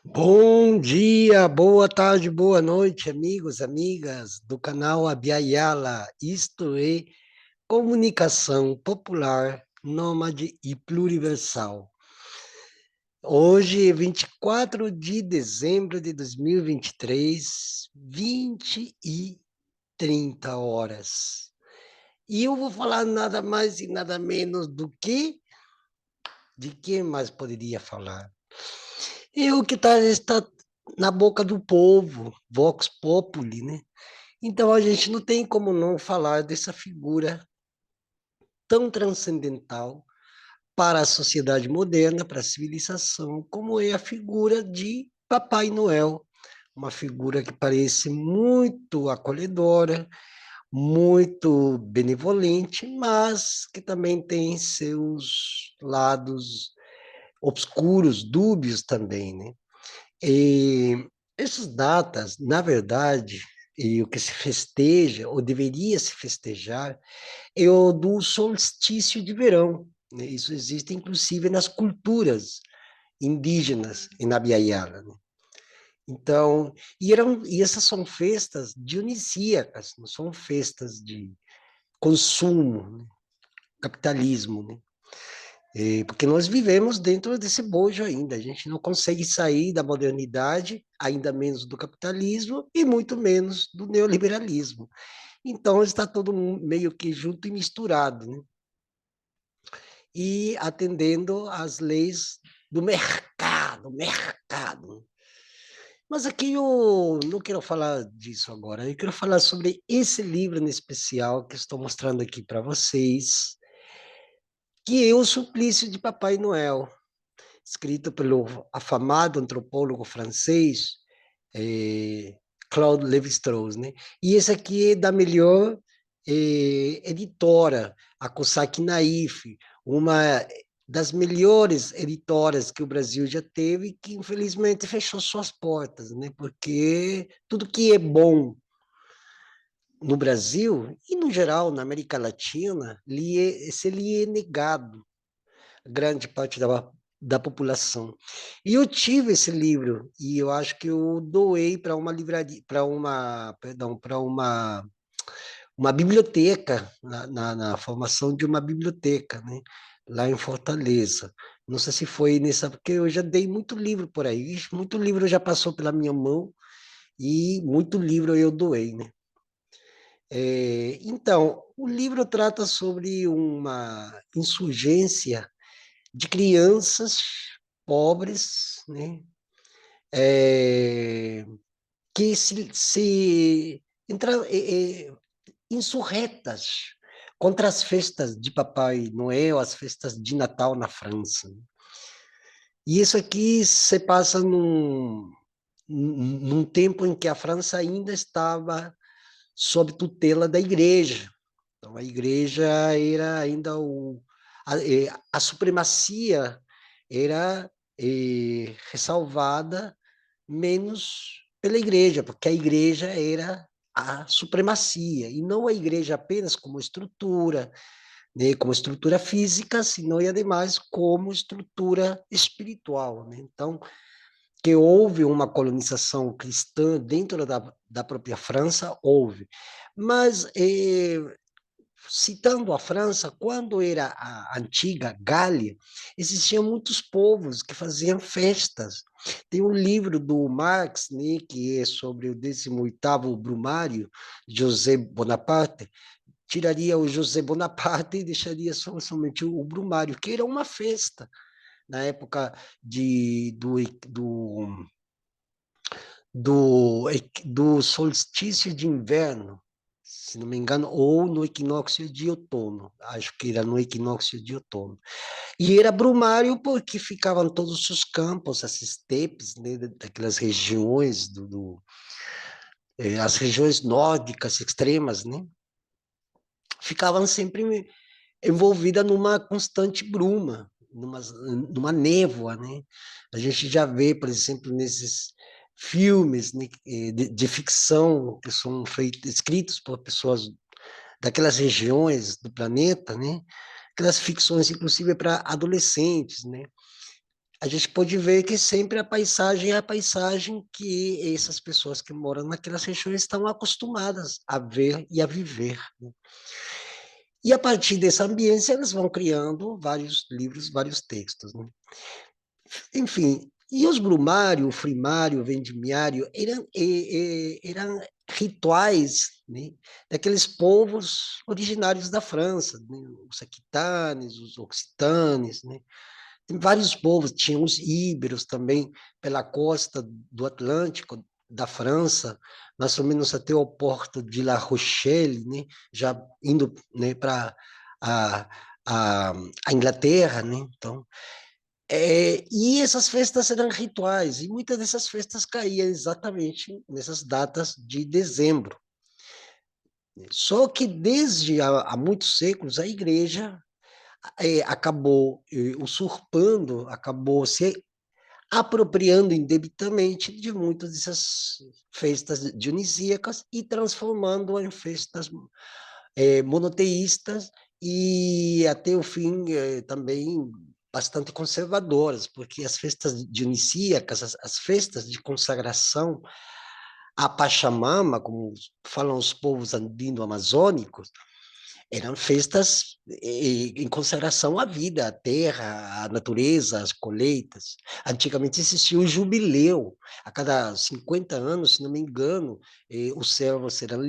Bom dia, boa tarde, boa noite, amigos, amigas do canal Abiayala. Isto é comunicação popular, nômade e pluriversal. Hoje é 24 de dezembro de 2023, 20 e 30 horas. E eu vou falar nada mais e nada menos do que... De que mais poderia falar? Eu que está na boca do povo, Vox Populi, né? Então a gente não tem como não falar dessa figura tão transcendental para a sociedade moderna, para a civilização, como é a figura de Papai Noel, uma figura que parece muito acolhedora, muito benevolente, mas que também tem seus lados obscuros, dúbios também, né? E essas datas, na verdade, e o que se festeja, ou deveria se festejar, é o do solstício de verão, né? Isso existe, inclusive, nas culturas indígenas em Nabiayala, né? Então, e essas são festas dionisíacas, não são festas de consumo, né? Capitalismo, né? Porque nós vivemos dentro desse bojo ainda, a gente não consegue sair da modernidade, ainda menos do capitalismo e muito menos do neoliberalismo. Então está todo mundo meio que junto e misturado, né? E atendendo às leis do mercado. Mas aqui eu não quero falar disso agora, eu quero falar sobre esse livro em especial que estou mostrando aqui para vocês, que é O Suplício de Papai Noel, escrito pelo afamado antropólogo francês Claude Lévi-Strauss, né? E esse aqui é da melhor editora, a Cosac Naif, uma das melhores editoras que o Brasil já teve, que infelizmente fechou suas portas, né? Porque tudo que é bom no Brasil e no geral na América Latina, lhe é negado grande parte da população. E eu tive esse livro e eu acho que eu doei para uma livraria, para uma biblioteca, na formação de uma biblioteca, né? Lá em Fortaleza. Não sei se foi nessa, porque eu já dei muito livro por aí, muito livro já passou pela minha mão e muito livro eu doei, né? Então, o livro trata sobre uma insurgência de crianças pobres, né? É, que se insurretas contra as festas de Papai Noel, as festas de Natal na França. E isso aqui se passa num tempo em que a França ainda estava sob tutela da igreja. Então, a igreja era ainda a supremacia era ressalvada menos pela igreja, porque a igreja era a supremacia, e não a igreja apenas como estrutura, né, como estrutura física, senão e ademais como estrutura espiritual, né? Então, que houve uma colonização cristã dentro da própria França, houve. Mas citando a França, quando era a antiga Gália, existiam muitos povos que faziam festas. Tem um livro do Marx, né, que é sobre o 18º Brumário, José Bonaparte, tiraria o José Bonaparte e deixaria somente o Brumário, que era uma festa na época do, do, do solstício de inverno, se não me engano, ou no equinócio de outono, acho que era no equinócio de outono. E era brumário porque ficavam todos os campos, as estepes, né, daquelas regiões, as regiões nórdicas extremas, né, ficavam sempre envolvidas numa constante bruma, numa névoa, né? A gente já vê, por exemplo, nesses filmes, né, de ficção que são escritos por pessoas daquelas regiões do planeta, né? Aquelas ficções, inclusive, para adolescentes, né? a gente pode ver que sempre a paisagem é a paisagem que essas pessoas que moram naquelas regiões estão acostumadas a ver e a viver, né? E a partir dessa ambiência, elas vão criando vários livros, vários textos, né? Enfim, e os brumário, o frimário, o vendimiário eram rituais, né, daqueles povos originários da França, né, os aquitanes, os occitanes, né? Tem vários povos, tinham os íberos também pela costa do Atlântico da França, mais ou menos até o porto de La Rochelle, né? Já indo, né, para a, a, a Inglaterra, né? Então, e essas festas eram rituais, e muitas dessas festas caíam exatamente nessas datas de dezembro. Só que desde há muitos séculos a igreja acabou usurpando, acabou se apropriando indebitamente de muitas dessas festas dionisíacas e transformando em festas monoteístas e até o fim também bastante conservadoras, porque as festas dionisíacas, as festas de consagração à Pachamama, como falam os povos andino-amazônicos, eram festas em consideração à vida, à terra, à natureza, às colheitas. Antigamente existia o jubileu. A cada 50 anos, se não me engano, os servos serão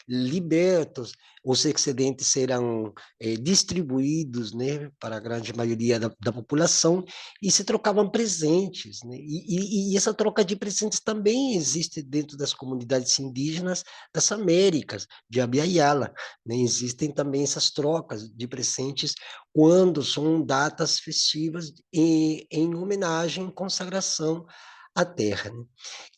libertos, os excedentes serão distribuídos, né, para a grande maioria da população e se trocavam presentes, né? E essa troca de presentes também existe dentro das comunidades indígenas das Américas, de Abya-Yala, né? Existem também essas trocas de presentes quando são datas festivas em homenagem, consagração à terra, né?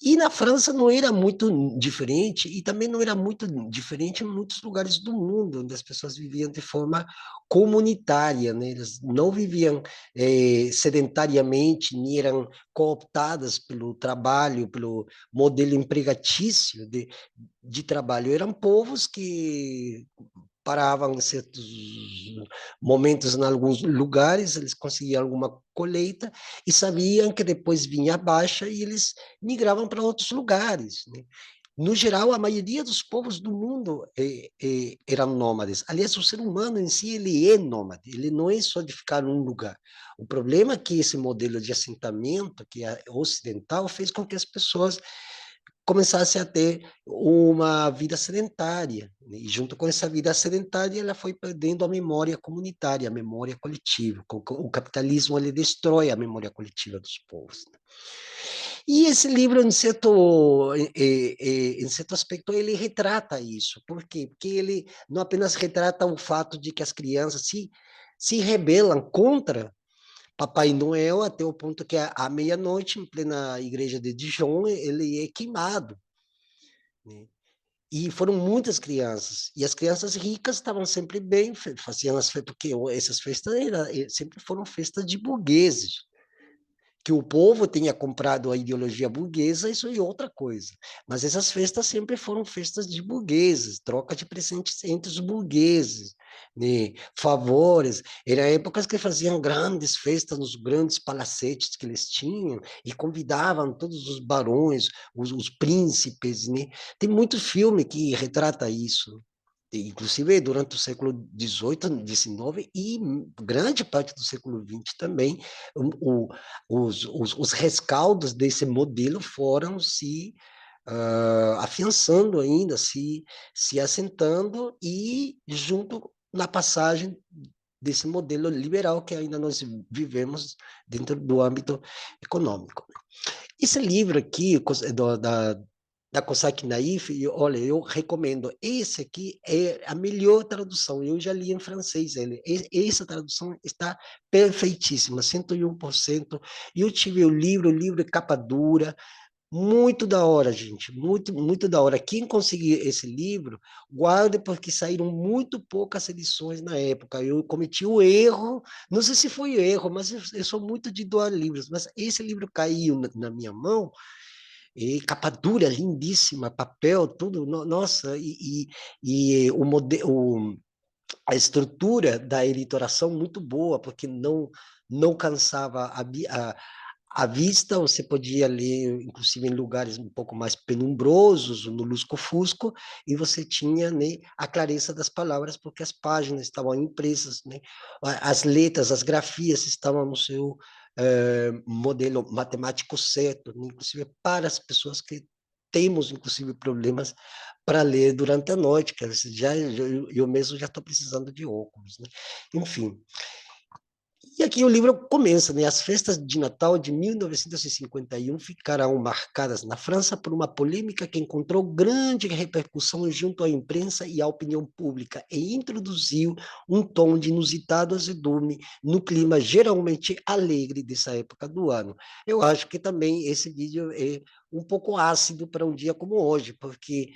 E na França não era muito diferente, e também não era muito diferente em muitos lugares do mundo, onde as pessoas viviam de forma comunitária, né? Elas não viviam sedentariamente, nem eram cooptadas pelo trabalho, pelo modelo empregatício de trabalho. Eram povos que paravam em certos momentos em alguns lugares, eles conseguiam alguma colheita e sabiam que depois vinha a baixa e eles migravam para outros lugares, né? No geral, a maioria dos povos do mundo eram nômades. Aliás, o ser humano em si, ele é nômade, ele não é só de ficar num lugar. O problema é que esse modelo de assentamento, que é ocidental, fez com que as pessoas começasse a ter uma vida sedentária, né? E junto com essa vida sedentária, ela foi perdendo a memória comunitária, a memória coletiva. O capitalismo ele destrói a memória coletiva dos povos, né? E esse livro, em certo aspecto, ele retrata isso. Por quê? Porque ele não apenas retrata o fato de que as crianças se rebelam contra Papai Noel até o ponto que à meia-noite, em plena igreja de Dijon, ele é queimado, né? E foram muitas crianças. E as crianças ricas estavam sempre bem, faziam as festas, porque essas festas sempre foram festas de burgueses. Que o povo tenha comprado a ideologia burguesa, isso é outra coisa. Mas essas festas sempre foram festas de burgueses, troca de presentes entre os burgueses, né? Favores. Eram épocas que faziam grandes festas nos grandes palacetes que eles tinham e convidavam todos os barões, os príncipes, né? Tem muito filme que retrata isso, inclusive durante o século XVIII, XIX e grande parte do século XX também, os rescaldos desse modelo foram se afiançando ainda, se assentando e junto na passagem desse modelo liberal que ainda nós vivemos dentro do âmbito econômico. Esse livro aqui, da Cossack Naif, olha, eu recomendo. Esse aqui é a melhor tradução. Eu já li em francês ele. Essa tradução está perfeitíssima, 101%. E eu tive o livro é capa dura, muito da hora, gente, muito, muito da hora. Quem conseguir esse livro, guarde, porque saíram muito poucas edições na época. Eu cometi o erro, não sei se foi erro, mas eu sou muito de doar livros, mas esse livro caiu na minha mão, e capa dura, lindíssima, papel, tudo, nossa, e a estrutura da editoração muito boa, porque não cansava a vista, você podia ler, inclusive, em lugares um pouco mais penumbrosos, no lusco-fusco, e você tinha, né, a clareza das palavras, porque as páginas estavam impressas, né, as letras, as grafias estavam no seu modelo matemático certo, né, inclusive para as pessoas que temos, inclusive, problemas para ler durante a noite, que eu mesmo já estou precisando de óculos, né? Enfim, e aqui o livro começa, né? As festas de Natal de 1951 ficarão marcadas na França por uma polêmica que encontrou grande repercussão junto à imprensa e à opinião pública e introduziu um tom de inusitado azedume no clima geralmente alegre dessa época do ano. Eu acho que também esse vídeo é um pouco ácido para um dia como hoje, porque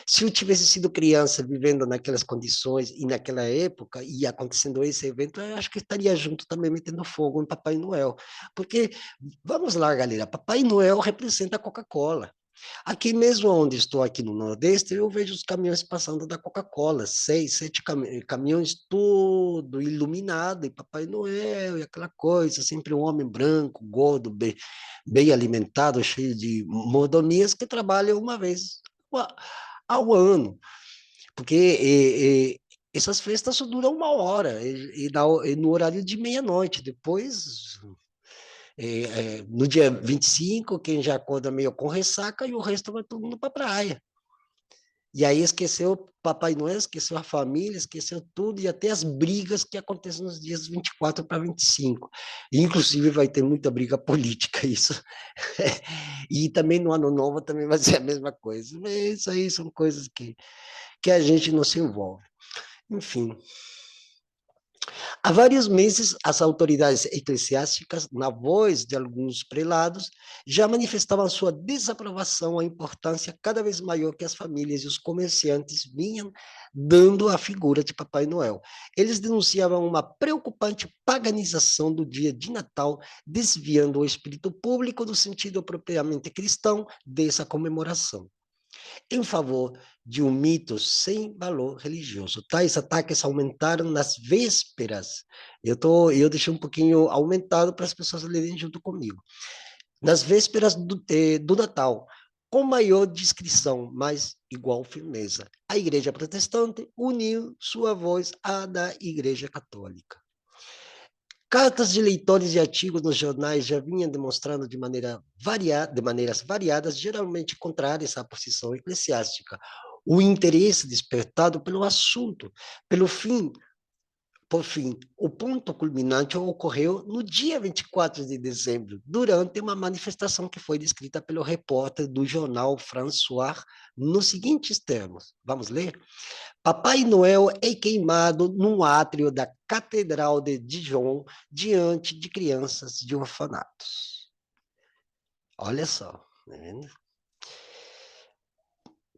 se eu tivesse sido criança vivendo naquelas condições e naquela época e acontecendo esse evento, eu acho que estaria junto também metendo fogo em Papai Noel. Porque, vamos lá, galera, Papai Noel representa a Coca-Cola. Aqui mesmo onde estou, aqui no Nordeste, eu vejo os caminhões passando da Coca-Cola, 6, 7 caminhões, tudo iluminado, e Papai Noel, e aquela coisa, sempre um homem branco, gordo, bem alimentado, cheio de mordomias, que trabalha uma vez ao ano, porque essas festas só duram uma hora, e no horário de meia-noite, depois no dia 25, quem já acorda meio com ressaca e o resto vai todo mundo para a praia. E aí esqueceu Papai Noel, esqueceu a família, esqueceu tudo e até as brigas que acontecem nos dias 24 para 25. Inclusive vai ter muita briga política, isso. E também no Ano Novo também vai ser a mesma coisa. Mas isso aí são coisas que a gente não se envolve. Enfim, há vários meses, as autoridades eclesiásticas, na voz de alguns prelados, já manifestavam sua desaprovação à importância cada vez maior que as famílias e os comerciantes vinham dando à figura de Papai Noel. Eles denunciavam uma preocupante paganização do dia de Natal, desviando o espírito público do sentido propriamente cristão dessa comemoração em favor de um mito sem valor religioso. Tais ataques aumentaram nas vésperas. Eu deixei um pouquinho aumentado para as pessoas lerem junto comigo. Nas vésperas do Natal, com maior discrição, mas igual firmeza. A Igreja Protestante uniu sua voz à da Igreja Católica. Cartas de leitores e artigos nos jornais já vinham demonstrando de maneiras variadas, geralmente contrárias à posição eclesiástica, o interesse despertado pelo assunto. Por fim, o ponto culminante ocorreu no dia 24 de dezembro, durante uma manifestação que foi descrita pelo repórter do jornal François nos seguintes termos. Vamos ler? Papai Noel é queimado no átrio da Catedral de Dijon, diante de crianças de orfanatos. Olha só, tá vendo?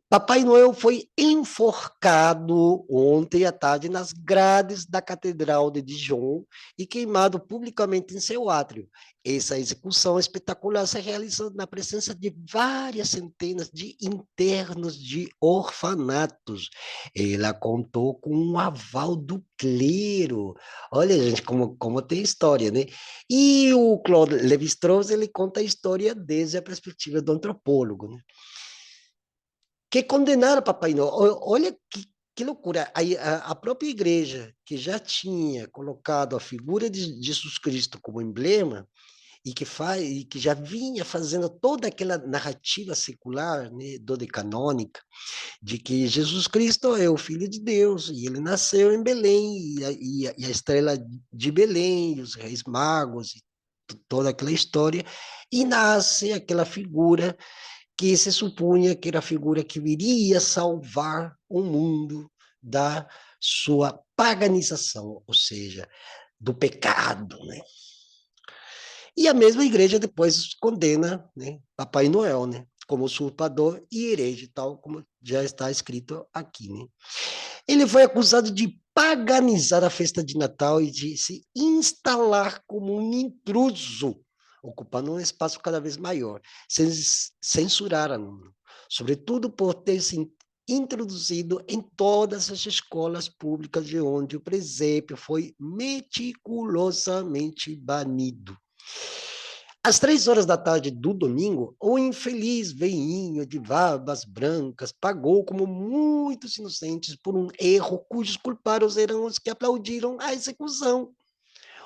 Papai Noel foi enforcado ontem à tarde nas grades da Catedral de Dijon e queimado publicamente em seu átrio. Essa execução espetacular se realizou na presença de várias centenas de internos de orfanatos. Ela contou com um aval do clero. Olha, gente, como tem história, né? E o Claude Lévi-Strauss, ele conta a história desde a perspectiva do antropólogo, né? Que condenaram Papai Noel. Olha que loucura. A própria igreja, que já tinha colocado a figura de Jesus Cristo como emblema, e que já vinha fazendo toda aquela narrativa secular, né, dodecanônica, de que Jesus Cristo é o Filho de Deus, e ele nasceu em Belém, e a estrela de Belém, e os reis magos, e toda aquela história, e nasce aquela figura que se supunha que era a figura que viria salvar o mundo da sua paganização, ou seja, do pecado, né? E a mesma igreja depois condena, né, Papai Noel, né, como usurpador e herege, tal como já está escrito aqui, né? Ele foi acusado de paganizar a festa de Natal e de se instalar como um intruso, ocupando um espaço cada vez maior. Censuraram, sobretudo por ter se introduzido em todas as escolas públicas de onde o presépio foi meticulosamente banido. Às 3 horas da tarde do domingo, o infeliz veinho de barbas brancas pagou como muitos inocentes por um erro cujos culpados eram os que aplaudiram a execução.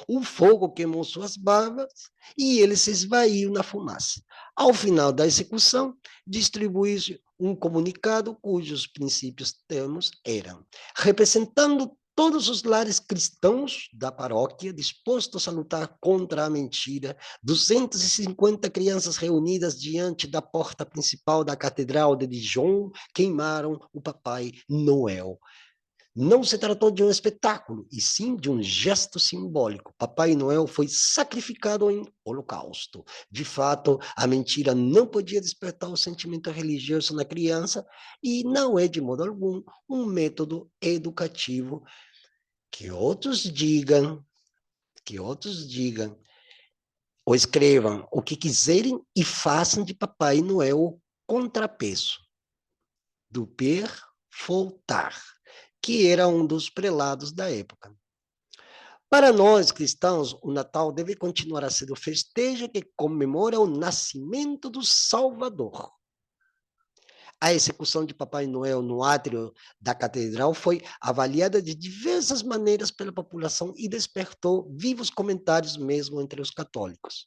O fogo queimou suas barbas e ele se esvaiu na fumaça. Ao final da execução, distribuiu-se um comunicado cujos princípios termos eram: representando todos os lares cristãos da paróquia dispostos a lutar contra a mentira, 250 crianças reunidas diante da porta principal da Catedral de Dijon queimaram o Papai Noel. Não se tratou de um espetáculo, e sim de um gesto simbólico. Papai Noel foi sacrificado em holocausto. De fato, a mentira não podia despertar o sentimento religioso na criança e não é, de modo algum, um método educativo. Que outros digam, que outros digam, ou escrevam o que quiserem e façam de Papai Noel o contrapeso do Père Fouettard, que era um dos prelados da época. Para nós cristãos, o Natal deve continuar a ser o festejo que comemora o nascimento do Salvador. A execução de Papai Noel no átrio da catedral foi avaliada de diversas maneiras pela população e despertou vivos comentários mesmo entre os católicos.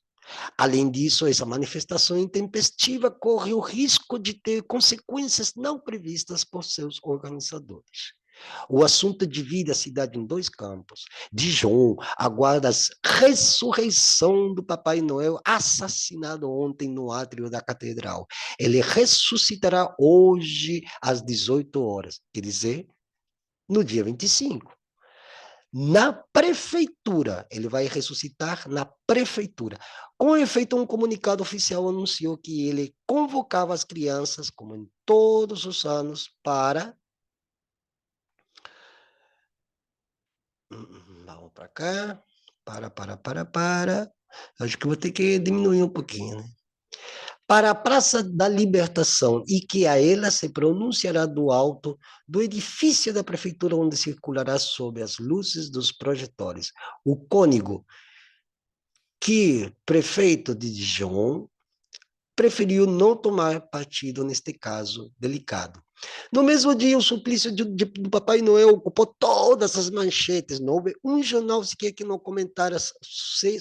Além disso, essa manifestação intempestiva corre o risco de ter consequências não previstas por seus organizadores. O assunto divide a cidade em dois campos. Dijon aguarda a ressurreição do Papai Noel, assassinado ontem no átrio da catedral. Ele ressuscitará hoje às 18 horas, quer dizer, no dia 25. Na prefeitura, ele vai ressuscitar na prefeitura. Com efeito, um comunicado oficial anunciou que ele convocava as crianças, como em todos os anos, para... Vamos para cá. Para. Acho que vou ter que diminuir um pouquinho, né? Para a Praça da Libertação, e que a ela se pronunciará do alto do edifício da prefeitura, onde circulará sob as luzes dos projetores. O cônego, que prefeito de Dijon, preferiu não tomar partido neste caso delicado. No mesmo dia, o suplício do Papai Noel ocupou todas as manchetes. Não houve um jornal sequer que não comentara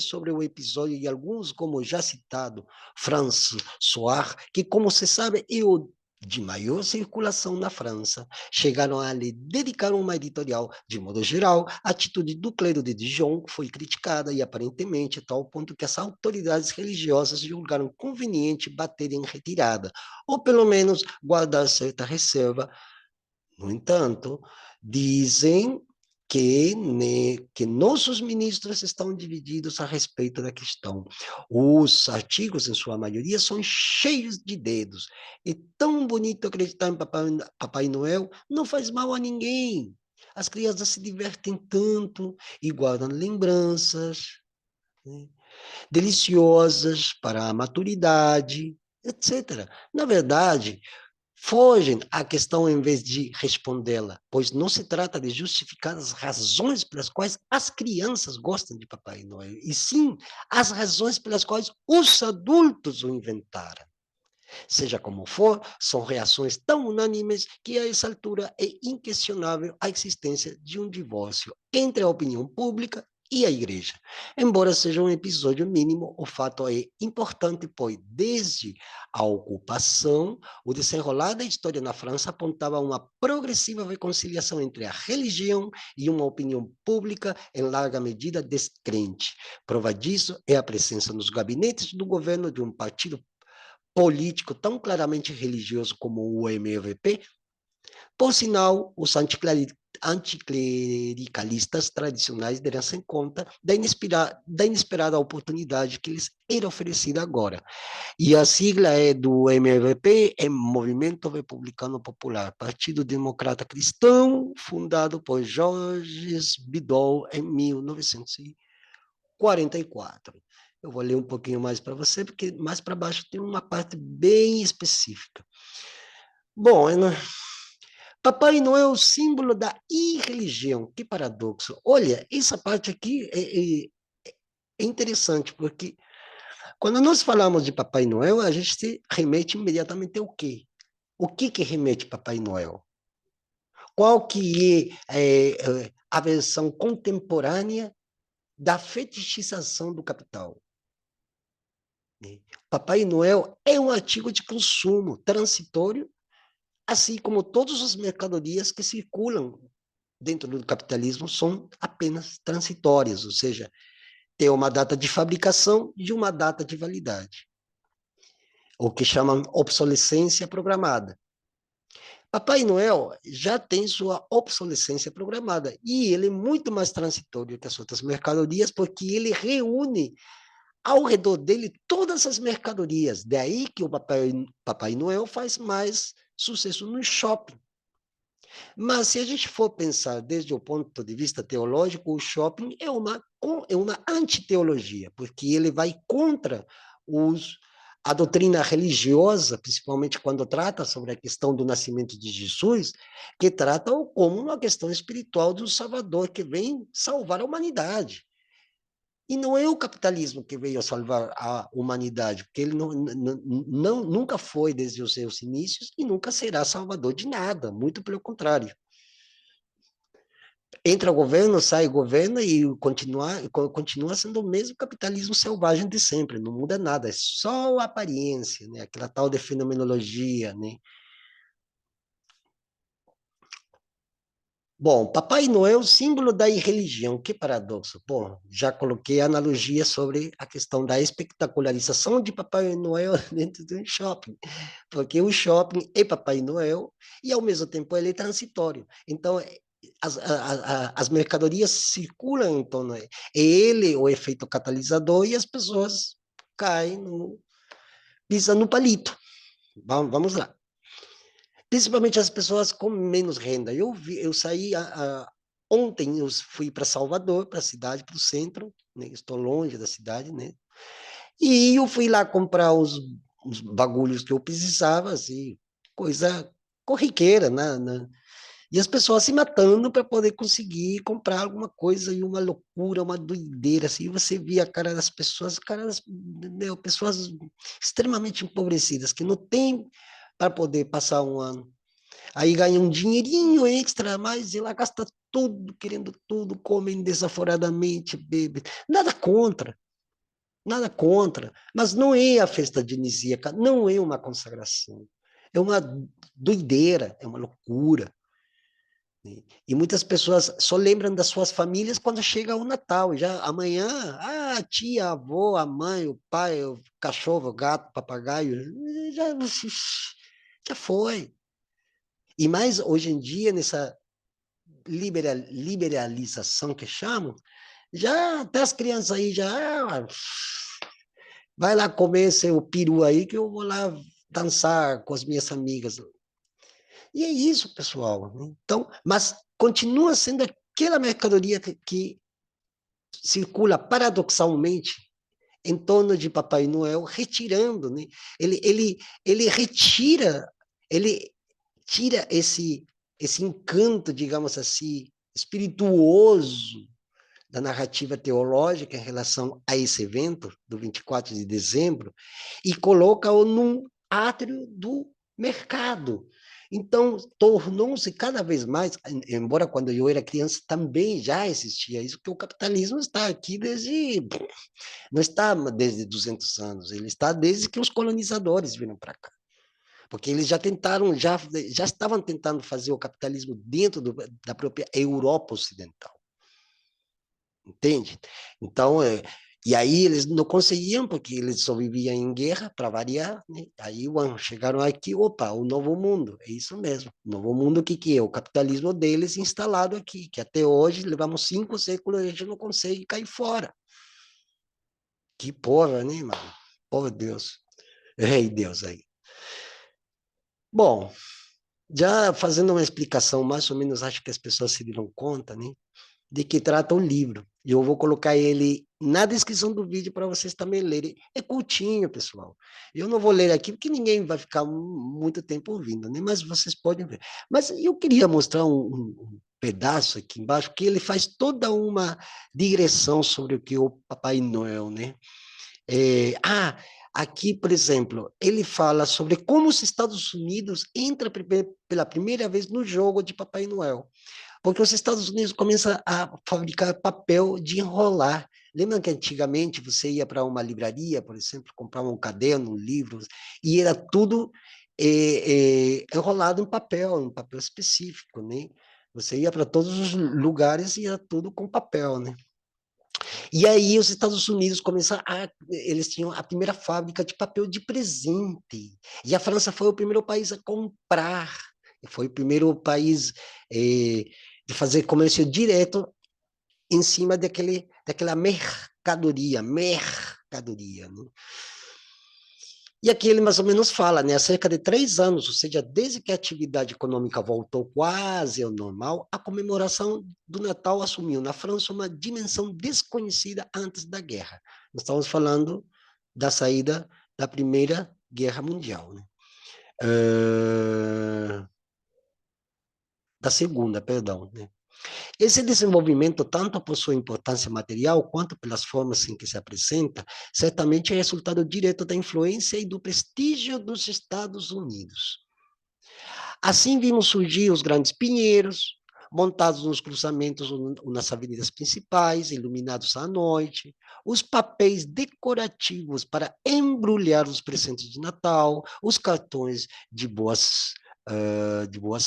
sobre o episódio, e alguns, como já citado, François, que, como se sabe, é o de maior circulação na França, chegaram a lhe dedicar uma editorial. De modo geral, a atitude do clero de Dijon foi criticada e, aparentemente, a tal ponto que as autoridades religiosas julgaram conveniente bater em retirada, ou pelo menos guardar certa reserva. No entanto, dizem que nossos ministros estão divididos a respeito da questão. Os artigos, em sua maioria, são cheios de dedos. É tão bonito acreditar em Papai Noel, não faz mal a ninguém. As crianças se divertem tanto e guardam lembranças, né, deliciosas para a maturidade, etc. Na verdade, fogem à questão em vez de respondê-la, pois não se trata de justificar as razões pelas quais as crianças gostam de Papai Noel, e sim as razões pelas quais os adultos o inventaram. Seja como for, são reações tão unânimes que a essa altura é inquestionável a existência de um divórcio entre a opinião pública e a igreja. Embora seja um episódio mínimo, o fato é importante, pois desde a ocupação, o desenrolar da história na França apontava uma progressiva reconciliação entre a religião e uma opinião pública em larga medida descrente. Prova disso é a presença nos gabinetes do governo de um partido político tão claramente religioso como o MVP. Por sinal, os anticlericalistas tradicionais deram-se conta da inesperada oportunidade que lhes era oferecida agora. E a sigla é do MVP, é Movimento Republicano Popular, Partido Democrata Cristão, fundado por Georges Bidault em 1944. Eu vou ler um pouquinho mais para você, porque mais para baixo tem uma parte bem específica. Bom, Papai Noel é o símbolo da irreligião. Que paradoxo. Olha, essa parte aqui é interessante, porque quando nós falamos de Papai Noel, a gente se remete imediatamente ao quê? O que remete Papai Noel? Qual que é a versão contemporânea da fetichização do capital? Né? Papai Noel é um artigo de consumo transitório, assim como todas as mercadorias que circulam dentro do capitalismo são apenas transitórias, ou seja, tem uma data de fabricação e uma data de validade, o que chamam obsolescência programada. Papai Noel já tem sua obsolescência programada e ele é muito mais transitório que as outras mercadorias porque ele reúne ao redor dele todas as mercadorias. Daí que o Papai Noel faz mais sucesso no shopping. Mas se a gente for pensar desde o ponto de vista teológico, o shopping é uma antiteologia, porque ele vai contra a doutrina religiosa, principalmente quando trata sobre a questão do nascimento de Jesus, que trata como uma questão espiritual de um Salvador que vem salvar a humanidade. E não é o capitalismo que veio a salvar a humanidade, porque ele nunca foi desde os seus inícios e nunca será salvador de nada, muito pelo contrário. Entra o governo, sai o governo e continua sendo o mesmo capitalismo selvagem de sempre, não muda nada, é só a aparência, né? Aquela tal de fenomenologia, né? Bom, Papai Noel, símbolo da irreligião, que paradoxo. Bom, já coloquei a analogia sobre a questão da espetacularização de Papai Noel dentro de um shopping, porque o shopping é Papai Noel e, ao mesmo tempo, ele é transitório. Então, as mercadorias circulam em torno. É ele o efeito catalisador e as pessoas caem, pisam no palito. Vamos lá. Principalmente as pessoas com menos renda. Eu saí ontem, eu fui para Salvador, para a cidade, para o centro, né? Estou longe da cidade, né? E eu fui lá comprar os bagulhos que eu precisava, assim, coisa corriqueira, né? E as pessoas se matando para poder conseguir comprar alguma coisa, e uma loucura, uma doideira, assim, você via a cara das pessoas, pessoas extremamente empobrecidas, que não têm para poder passar um ano. Aí ganha um dinheirinho extra, mas ela gasta tudo, querendo tudo, comem desaforadamente, bebe. Nada contra, mas não é a festa dionisíaca, não é uma consagração. É uma doideira, é uma loucura. Né? E muitas pessoas só lembram das suas famílias quando chega o Natal. Já amanhã, a tia, a avó, a mãe, o pai, o cachorro, o gato, o papagaio, já, já foi. E mais hoje em dia, nessa liberalização que chamam, já até as crianças aí já vai lá comer seu peru aí que eu vou lá dançar com as minhas amigas. E é isso, pessoal. Então, mas continua sendo aquela mercadoria que circula paradoxalmente em torno de Papai Noel, retirando, né? Ele, ele, ele retira, ele tira esse encanto, digamos assim, espirituoso da narrativa teológica em relação a esse evento do 24 de dezembro e coloca-o num átrio do mercado. Então, tornou-se cada vez mais, embora quando eu era criança também já existia isso, que o capitalismo está aqui não está desde 200 anos, ele está desde que os colonizadores viram para cá. Porque eles já tentaram, já estavam tentando fazer o capitalismo dentro da própria Europa Ocidental. Entende? Então, e aí eles não conseguiam, porque eles só viviam em guerra, para variar, né? Aí chegaram aqui, opa, o novo mundo, é isso mesmo. O novo mundo, o que que é? O capitalismo deles instalado aqui, que até hoje, levamos 5 séculos, a gente não consegue cair fora. Que porra, né, mano? Porra, Deus. Ei, Deus aí. Bom, já fazendo uma explicação, mais ou menos, acho que as pessoas se deram conta, né, de que trata o livro. Eu vou colocar ele na descrição do vídeo para vocês também lerem. É curtinho, pessoal. Eu não vou ler aqui porque ninguém vai ficar muito tempo ouvindo, né? Mas vocês podem ver. Mas eu queria mostrar um pedaço aqui embaixo que ele faz toda uma digressão sobre o que é o Papai Noel, né? Aqui, por exemplo, ele fala sobre como os Estados Unidos entra pela primeira vez no jogo de Papai Noel. Porque os Estados Unidos começam a fabricar papel de enrolar. Lembra que antigamente você ia para uma livraria, por exemplo, comprar um caderno, um livro, e era tudo enrolado em papel específico, né? Você ia para todos os lugares e era tudo com papel, né? E aí os Estados Unidos começaram eles tinham a primeira fábrica de papel de presente. E a França foi o primeiro país a comprar. Foi o primeiro país de fazer comércio direto em cima daquela mercadoria, né? E aqui ele mais ou menos fala, né, há cerca de 3 anos, ou seja, desde que a atividade econômica voltou quase ao normal, a comemoração do Natal assumiu na França uma dimensão desconhecida antes da guerra. Nós estamos falando da saída da Primeira Guerra Mundial, né? Da Segunda, perdão, né? Esse desenvolvimento, tanto por sua importância material quanto pelas formas em que se apresenta, certamente é resultado direto da influência e do prestígio dos Estados Unidos. Assim vimos surgir os grandes pinheiros, montados nos cruzamentos ou nas avenidas principais, iluminados à noite, os papéis decorativos para embrulhar os presentes de Natal, os cartões de boas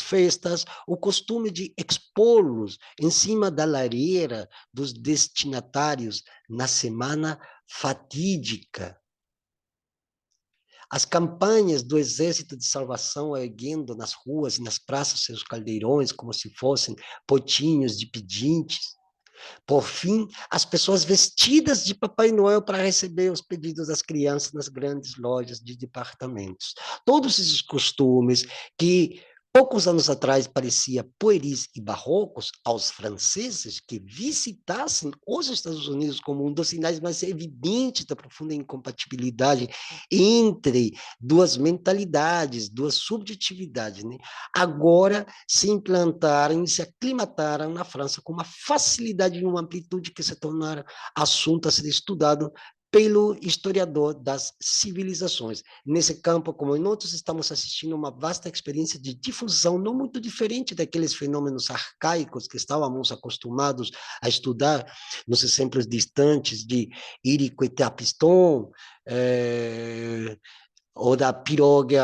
festas, o costume de expô-los em cima da lareira dos destinatários na semana fatídica. As campanhas do Exército de Salvação erguendo nas ruas e nas praças seus caldeirões como se fossem potinhos de pedintes. Por fim, as pessoas vestidas de Papai Noel para receber os pedidos das crianças nas grandes lojas de departamentos. Todos esses costumes que poucos anos atrás parecia pueris e barrocos aos franceses que visitassem os Estados Unidos como um dos sinais mais evidentes da profunda incompatibilidade entre duas mentalidades, duas subjetividades, né? Agora se implantaram e se aclimataram na França com uma facilidade e uma amplitude que se tornaram assunto a ser estudado pelo historiador das civilizações. Nesse campo, como em outros, estamos assistindo a uma vasta experiência de difusão, não muito diferente daqueles fenômenos arcaicos que estávamos acostumados a estudar nos exemplos distantes de Érico e Tapiston, ou da piroga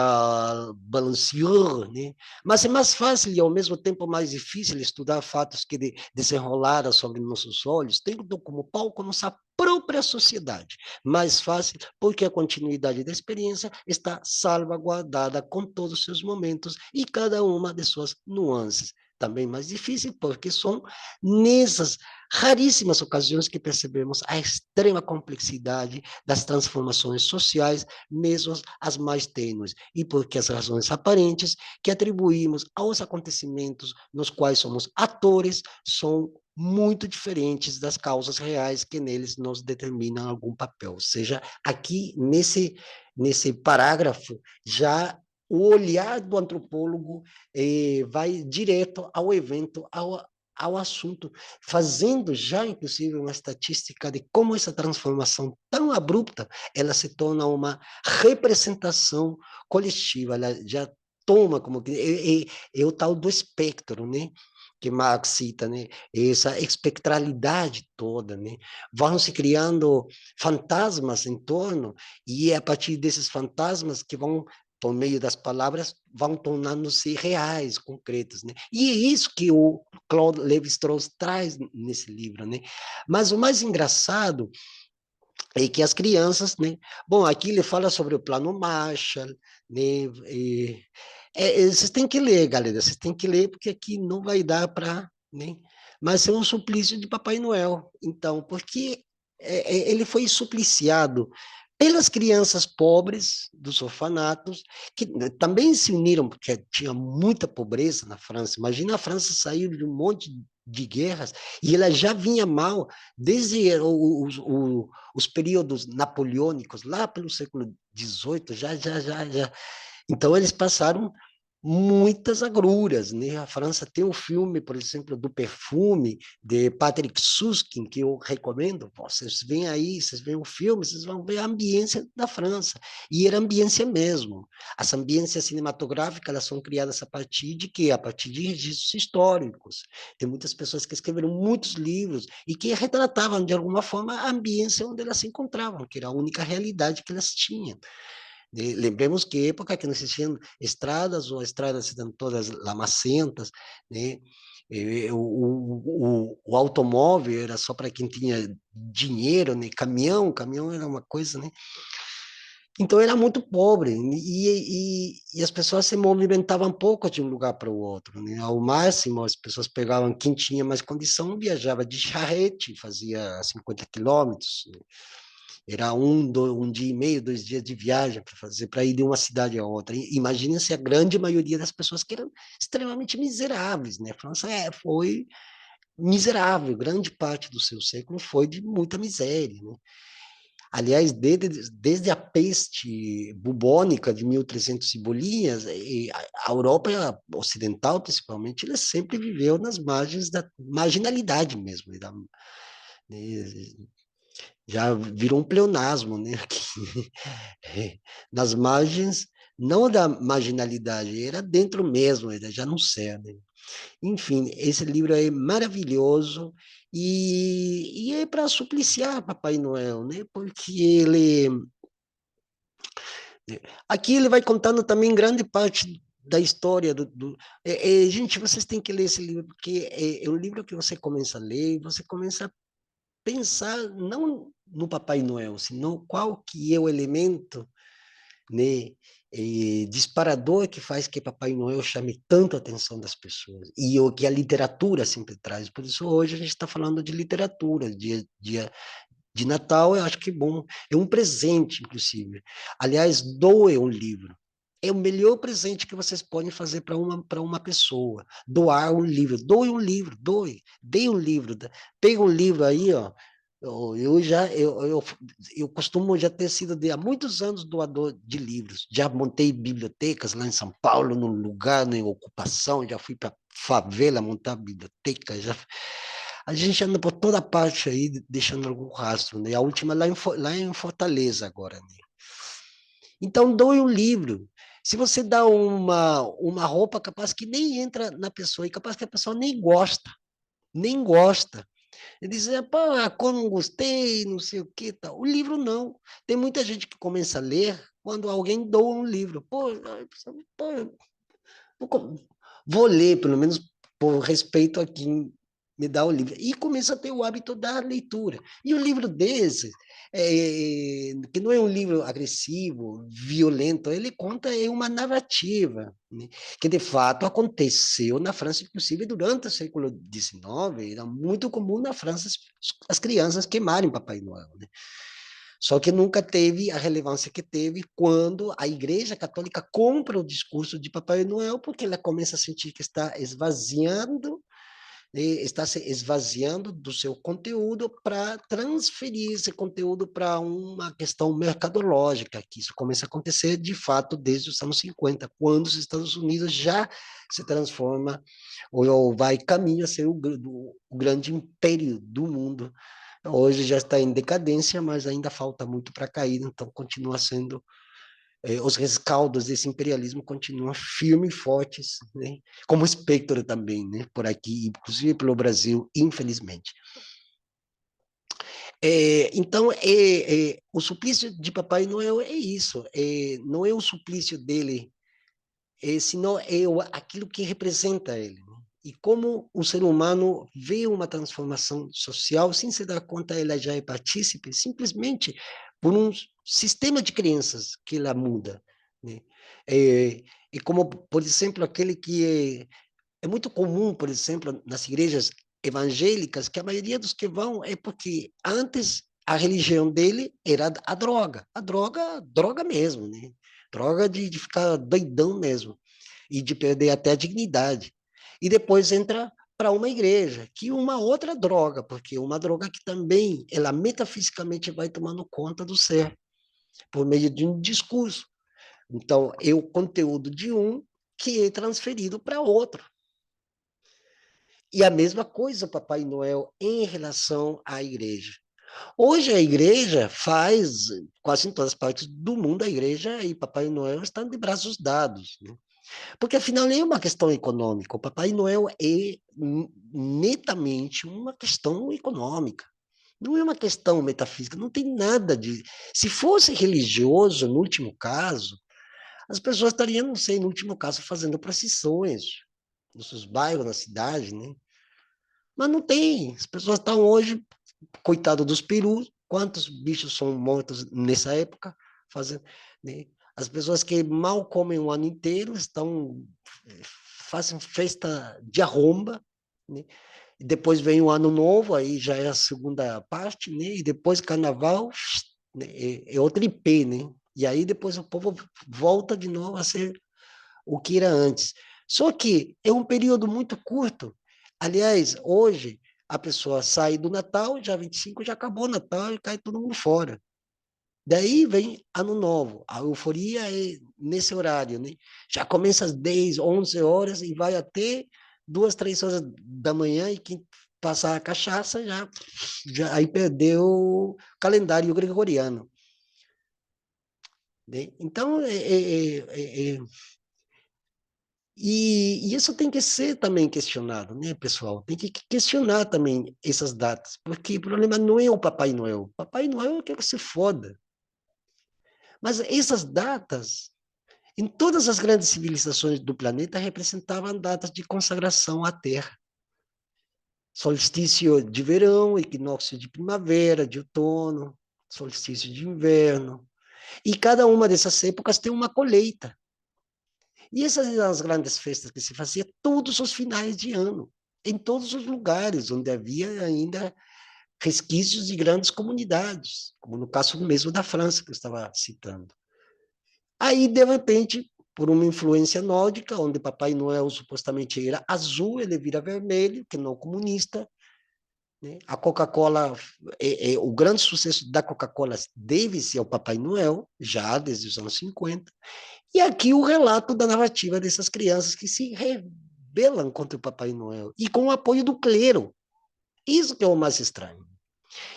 balancier, né? Mas é mais fácil e ao mesmo tempo mais difícil estudar fatos que desenrolaram sobre nossos olhos, tendo como palco nossa própria sociedade. Mais fácil porque a continuidade da experiência está salvaguardada com todos os seus momentos e cada uma de suas nuances. Também mais difícil porque são nessas raríssimas ocasiões que percebemos a extrema complexidade das transformações sociais, mesmo as mais tênues, e porque as razões aparentes que atribuímos aos acontecimentos nos quais somos atores são muito diferentes das causas reais que neles nos determinam algum papel. Ou seja, aqui nesse parágrafo já o olhar do antropólogo vai direto ao evento, ao assunto, fazendo já, inclusive, uma estatística de como essa transformação tão abrupta, ela se torna uma representação coletiva, ela já toma como que é o tal do espectro, né? Que Marx cita, né? Essa espectralidade toda, né? Vão se criando fantasmas em torno e é a partir desses fantasmas que vão por meio das palavras, vão tornando-se reais, concretos, né? E é isso que o Claude Lévi-Strauss traz nesse livro, né? Mas o mais engraçado é que as crianças, né? Bom, aqui ele fala sobre o plano Marshall, né? Vocês têm que ler, galera, vocês têm que ler, porque aqui não vai dar para, né? Mas é um suplício de Papai Noel, então, porque ele foi supliciado pelas crianças pobres dos orfanatos, que também se uniram, porque tinha muita pobreza na França. Imagina a França sair de um monte de guerras, e ela já vinha mal desde os períodos napoleônicos, lá pelo século XVIII, já. Então, eles passaram muitas agruras, né? A França tem um filme, por exemplo, do Perfume, de Patrick Suskind, que eu recomendo. Vocês veem aí, vocês veem o filme, vocês vão ver a ambiência da França. E era ambiência mesmo. As ambiências cinematográficas, elas são criadas a partir de quê? A partir de registros históricos. Tem muitas pessoas que escreveram muitos livros e que retratavam, de alguma forma, a ambiência onde elas se encontravam, que era a única realidade que elas tinham. Lembremos que época que não existiam estradas, ou as estradas eram todas lamacentas, né? O automóvel era só para quem tinha dinheiro, né? Caminhão era uma coisa, né? Então era muito pobre, e as pessoas se movimentavam pouco de um lugar para o outro, né? Ao máximo, as pessoas pegavam, quem tinha mais condição, viajava de charrete, fazia 50 quilômetros, né? Era um dia e meio, 2 dias de viagem para fazer, para ir de uma cidade a outra. Imaginem-se a grande maioria das pessoas que eram extremamente miseráveis, né? A França foi miserável, grande parte do seu século foi de muita miséria, né? Aliás, desde a peste bubônica de 1300 e bolinhas, a Europa ocidental, principalmente, ela sempre viveu nas margens da marginalidade mesmo, né? Já virou um pleonasmo, né? Nas margens, não da marginalidade, era dentro mesmo, era já no céu, né? Enfim, esse livro é maravilhoso e é para supliciar Papai Noel, né? Porque aqui ele vai contando também grande parte da história gente, vocês têm que ler esse livro porque é um livro que você começa a ler e você começa a pensar não no Papai Noel, senão qual que é o elemento, né, disparador que faz que Papai Noel chame tanto a atenção das pessoas e o que a literatura sempre traz. Por isso hoje a gente está falando de literatura, de Natal. Eu acho que é bom, é um presente, inclusive. Aliás, doe um livro. É o melhor presente que vocês podem fazer para uma pessoa. Doar um livro. Doe um livro, doe. Dê um livro. Pega um livro aí, ó. Eu costumo já ter sido há muitos anos doador de livros. Já montei bibliotecas lá em São Paulo, num lugar, em ocupação. Já fui para favela montar biblioteca. A gente anda por toda parte aí, deixando algum rastro, né? A última lá em Fortaleza agora, né? Então, doe um livro. Se você dá uma roupa, capaz que nem entra na pessoa, e capaz que a pessoa nem gosta, nem gosta. Ele diz, pô, a cor não gostei, não sei o que, tal. O livro não. Tem muita gente que começa a ler quando alguém doa um livro. Pô, vou, vou ler, pelo menos por respeito a quem me dá o livro. E começa a ter o hábito da leitura. E um livro desse, que não é um livro agressivo, violento, ele conta uma narrativa, né, que de fato aconteceu na França, inclusive durante o século XIX. Era muito comum na França as crianças queimarem Papai Noel, né? Só que nunca teve a relevância que teve quando a Igreja Católica compra o discurso de Papai Noel, porque ela começa a sentir que está se esvaziando do seu conteúdo para transferir esse conteúdo para uma questão mercadológica, que isso começa a acontecer de fato desde os anos 50, quando os Estados Unidos já se transforma ou vai caminho a ser o grande império do mundo. Hoje já está em decadência, mas ainda falta muito para cair, então continua sendo, os rescaldos desse imperialismo continuam firmes e fortes, né? Como espectro também, né? Por aqui, inclusive pelo Brasil, infelizmente. Então, o suplício de Papai Noel é isso, não é o suplício dele, senão aquilo que representa ele, né? E como o ser humano vê uma transformação social sem se dar conta, ela já é partícipe, simplesmente por um sistema de crenças que ela muda, né? É, e como, por exemplo, aquele que é muito comum, por exemplo, nas igrejas evangélicas, que a maioria dos que vão é porque antes a religião dele era droga mesmo, né? Droga de ficar doidão mesmo e de perder até a dignidade. E depois entra para uma igreja, que uma outra droga, porque uma droga que também, ela metafisicamente vai tomando conta do ser, por meio de um discurso. Então, é o conteúdo de um que é transferido para outro. E a mesma coisa, Papai Noel, em relação à igreja. Hoje a igreja faz, quase em todas as partes do mundo, a igreja e Papai Noel estão de braços dados, né? Porque afinal nem é uma questão econômica, o Papai Noel é netamente uma questão econômica. Não é uma questão metafísica, não tem nada de. Se fosse religioso, no último caso, as pessoas estariam, não sei, no último caso, fazendo procissões nos seus bairros, na cidade, né? Mas não tem. As pessoas estão hoje, coitado dos perus, quantos bichos são mortos nessa época, fazendo, né? As pessoas que mal comem o ano inteiro estão fazem festa de arromba, né? E depois vem o ano novo, aí já é a segunda parte, né? E depois carnaval, né? É outro IP, né? E aí depois o povo volta de novo a ser o que era antes. Só que é um período muito curto. Aliás, hoje a pessoa sai do Natal, já 25 já acabou o Natal e cai todo mundo fora. Daí vem Ano Novo. A euforia é nesse horário, né? Já começa às 10, 11 horas e vai até 2, 3 horas da manhã e quem passar a cachaça já aí perdeu o calendário gregoriano, né? Então, e isso tem que ser também questionado, né, pessoal? Tem que questionar também essas datas, porque o problema não é o Papai Noel. Papai Noel eu quero que se foda. Mas essas datas, em todas as grandes civilizações do planeta, representavam datas de consagração à Terra. Solstício de verão, equinócio de primavera, de outono, solstício de inverno. E cada uma dessas épocas tem uma colheita. E essas eram as grandes festas que se fazia todos os finais de ano, em todos os lugares onde havia ainda resquícios de grandes comunidades, como no caso mesmo da França, que eu estava citando. Aí, de repente, por uma influência nórdica, onde Papai Noel supostamente era azul, ele vira vermelho, que não comunista, né? A Coca-Cola, o grande sucesso da Coca-Cola deve-se ao Papai Noel, já desde os anos 50. E aqui o relato da narrativa dessas crianças que se rebelam contra o Papai Noel e com o apoio do clero. Isso que é o mais estranho.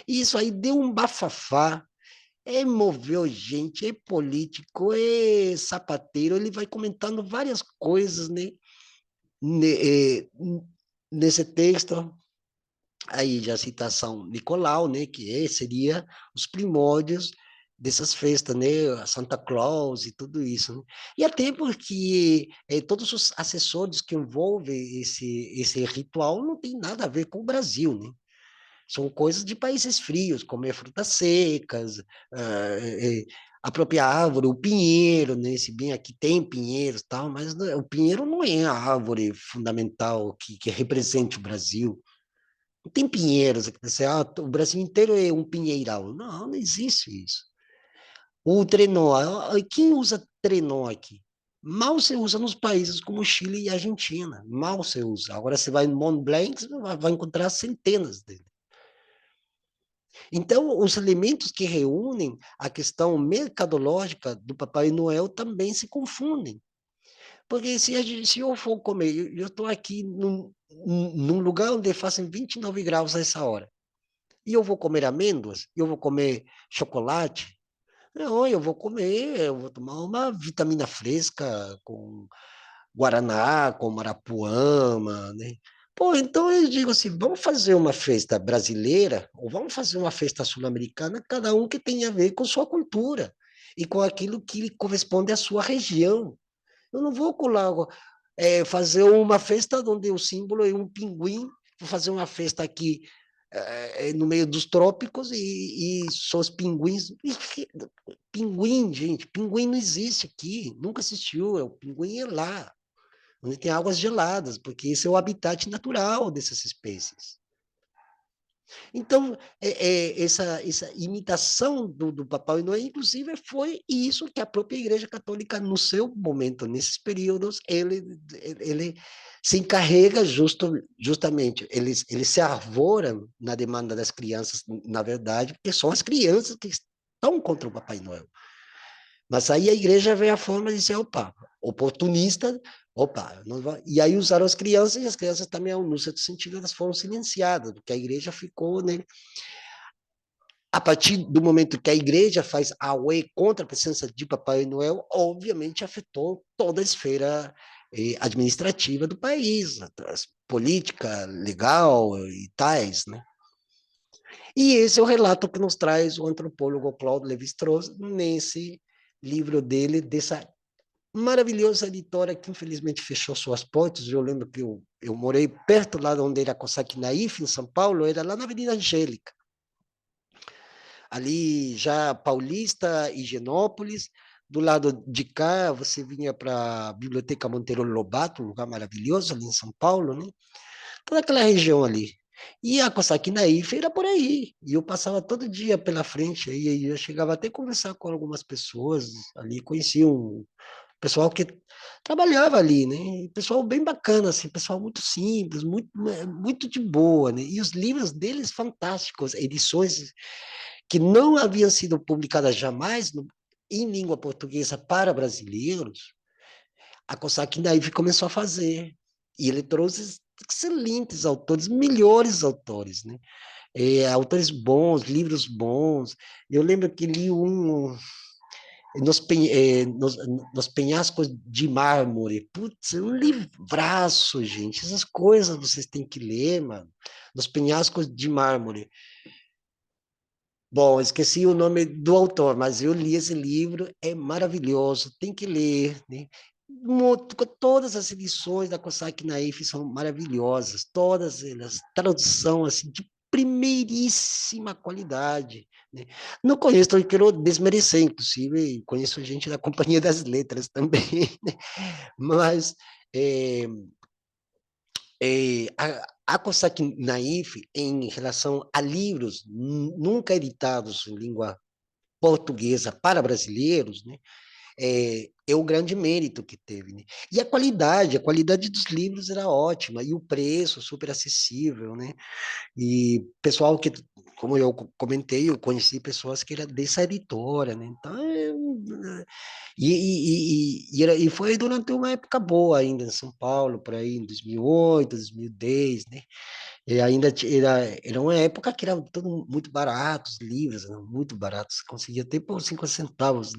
Isso aí deu um bafafá, moveu gente, é político, é sapateiro, ele vai comentando várias coisas, né? Nesse texto, aí já a citação Nicolau, né, seria os primórdios dessas festas, né, Santa Claus e tudo isso, né? E até porque todos os acessórios que envolvem esse ritual não tem nada a ver com o Brasil, né? São coisas de países frios, comer frutas secas, a própria árvore, o pinheiro, né? Se bem aqui tem pinheiros e tal, mas o pinheiro não é a árvore fundamental que represente o Brasil. Não tem pinheiros, você, o Brasil inteiro é um pinheiral. Não, não existe isso. O trenó, quem usa trenó aqui? Mal se usa nos países como Chile e Argentina. Mal se usa. Agora você vai em Mont Blanc, você vai encontrar centenas dele. Então, os elementos que reúnem a questão mercadológica do Papai Noel também se confundem. Porque se eu for comer, eu estou aqui num lugar onde fazem 29 graus a essa hora. E eu vou comer amêndoas? Eu vou comer chocolate? Não, eu vou comer, eu vou tomar uma vitamina fresca com guaraná, com marapuama, né? Pô, então eu digo assim, vamos fazer uma festa brasileira ou vamos fazer uma festa sul-americana, cada um que tenha a ver com sua cultura e com aquilo que corresponde à sua região. Eu não vou colar, fazer uma festa onde o símbolo é um pinguim, vou fazer uma festa aqui no meio dos trópicos e só os pinguins. Pinguim, gente, pinguim não existe aqui, nunca existiu, o pinguim é lá, onde tem águas geladas, porque esse é o habitat natural dessas espécies. Então, essa imitação do Papai Noel, inclusive, foi isso que a própria Igreja Católica, no seu momento, nesses períodos, ele se encarrega justamente, ele se arvora na demanda das crianças, na verdade, porque são as crianças que estão contra o Papai Noel. Mas aí a igreja vê a forma de dizer, opa, oportunista, opa, e aí usaram as crianças, e as crianças também, no certo sentido, elas foram silenciadas, porque a igreja ficou, né, a partir do momento que a igreja faz a UE contra a presença de Papai Noel, obviamente afetou toda a esfera administrativa do país, a política, legal e tais, né? E esse é o relato que nos traz o antropólogo Claude Lévi-Strauss nesse livro dele, dessa maravilhosa editora que infelizmente fechou suas portas. Eu lembro que eu morei perto lá onde era a Cosaque Naif, em São Paulo, era lá na Avenida Angélica, ali já Paulista, Higienópolis. Do lado de cá, você vinha para a Biblioteca Monteiro Lobato, um lugar maravilhoso ali em São Paulo, né? Toda aquela região ali. E a Cosaque Naif era por aí. E eu passava todo dia pela frente, e eu chegava até a conversar com algumas pessoas ali, conhecia um pessoal que trabalhava ali, né? Pessoal bem bacana, assim, pessoal muito simples, muito de boa, né? E os livros deles fantásticos, edições que não haviam sido publicadas jamais em língua portuguesa para brasileiros, a Cossack Naive começou a fazer. E ele trouxe excelentes autores, melhores autores, né? Autores bons, livros bons. Eu lembro que li nos penhascos de mármore. Putz, é um livraço, gente. Essas coisas vocês têm que ler, mano. Nos penhascos de mármore. Bom, esqueci o nome do autor, mas eu li esse livro, é maravilhoso, tem que ler, né? Todas as edições da Cossack Naif são maravilhosas, todas elas, tradução assim, de primeiríssima qualidade, né? Não conheço, eu quero desmerecer, inclusive, conheço gente da Companhia das Letras também, né? Mas é, a Cossack Naif, em relação a livros nunca editados em língua portuguesa para brasileiros, né, é o grande mérito que teve, né? E a qualidade dos livros era ótima, e o preço super acessível, né? E pessoal que, como eu comentei, eu conheci pessoas que eram dessa editora, né? Então, e foi durante uma época boa ainda em São Paulo, por aí em 2008, 2010, né? E ainda era uma época que era tudo muito barato, os livros eram muito baratos, conseguia até por 50 centavos,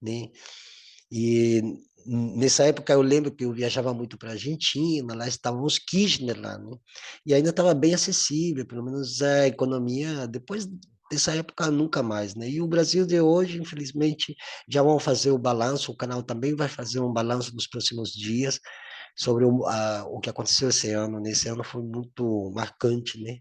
né? E nessa época eu lembro que eu viajava muito para a Argentina, lá estavam os Kirchner lá, né? E ainda estava bem acessível, pelo menos a economia, depois dessa época nunca mais, né? E o Brasil de hoje, infelizmente, já vão fazer o balanço, o canal também vai fazer um balanço nos próximos dias sobre o que aconteceu esse ano, né? Esse ano foi muito marcante, né?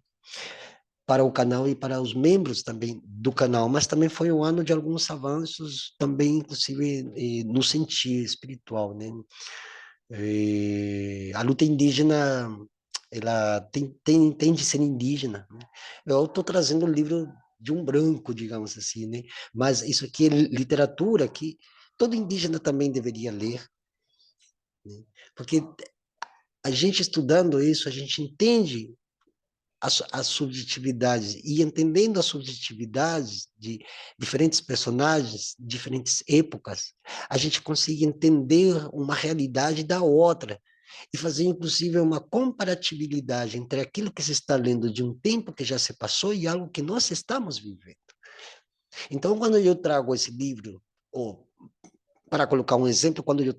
Para o canal e para os membros também do canal, mas também foi um ano de alguns avanços, também, inclusive, no sentido espiritual, né? A luta indígena, ela tem de ser indígena, né? Eu estou trazendo o livro de um branco, digamos assim, né? Mas isso aqui é literatura que todo indígena também deveria ler, né? Porque a gente estudando isso, a gente entende as subjetividades e entendendo as subjetividades de diferentes personagens, diferentes épocas, a gente consegue entender uma realidade da outra e fazer inclusive uma comparatibilidade entre aquilo que se está lendo de um tempo que já se passou e algo que nós estamos vivendo. Então, quando eu trago esse livro, ou para colocar um exemplo, quando eu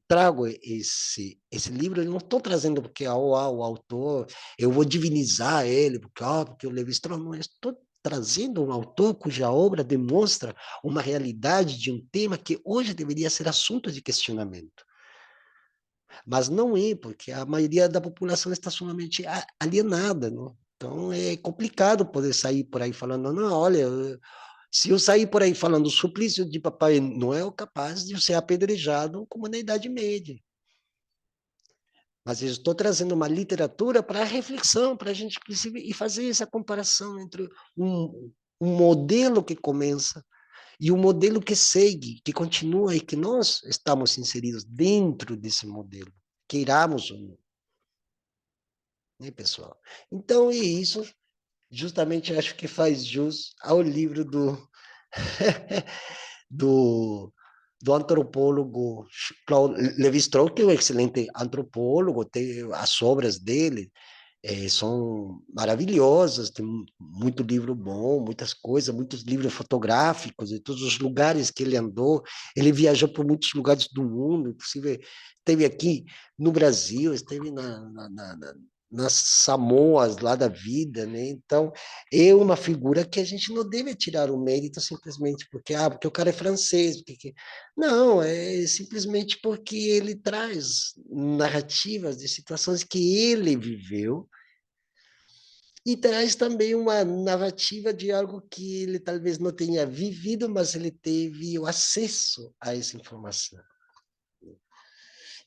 trago esse livro, eu não estou trazendo porque o autor, eu vou divinizar ele, porque o Levi-Strauss, não, eu estou trazendo um autor cuja obra demonstra uma realidade de um tema que hoje deveria ser assunto de questionamento. Mas não é, porque a maioria da população está somente alienada, né? Então é complicado poder sair por aí falando, não, olha, se eu sair por aí falando o suplício de Papai Noel, capaz de eu ser apedrejado como na Idade Média. Mas eu estou trazendo uma literatura para a reflexão, para a gente, inclusive, e fazer essa comparação entre um modelo que começa e o modelo que segue, que continua e que nós estamos inseridos dentro desse modelo, queiramos ou não, né, pessoal? Então, é isso. Justamente acho que faz jus ao livro do, do antropólogo Claude Lévi-Strauss, que é um excelente antropólogo, tem as obras dele, são maravilhosas, tem muito livro bom, muitas coisas, muitos livros fotográficos, de todos os lugares que ele andou. Ele viajou por muitos lugares do mundo, inclusive esteve aqui no Brasil, esteve nas Samoas lá da vida, né? Então, é uma figura que a gente não deve tirar o mérito simplesmente porque o cara é francês, não, é simplesmente porque ele traz narrativas de situações que ele viveu e traz também uma narrativa de algo que ele talvez não tenha vivido, mas ele teve o acesso a essa informação.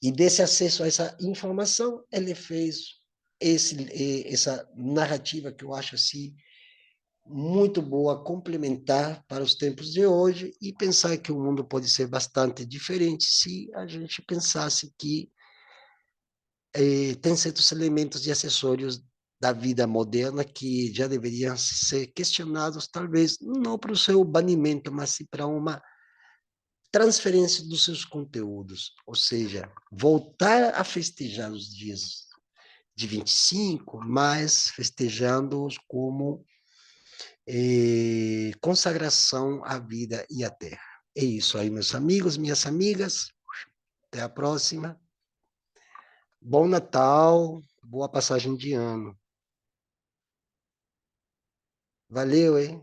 E desse acesso a essa informação, ele fez essa narrativa que eu acho assim muito boa, complementar para os tempos de hoje e pensar que o mundo pode ser bastante diferente se a gente pensasse que tem certos elementos e acessórios da vida moderna que já deveriam ser questionados, talvez não para o seu banimento, mas sim para uma transferência dos seus conteúdos, ou seja, voltar a festejar os dias de 25, mas festejando-os como consagração à vida e à terra. É isso aí, meus amigos, minhas amigas. Até a próxima. Bom Natal, boa passagem de ano. Valeu, hein?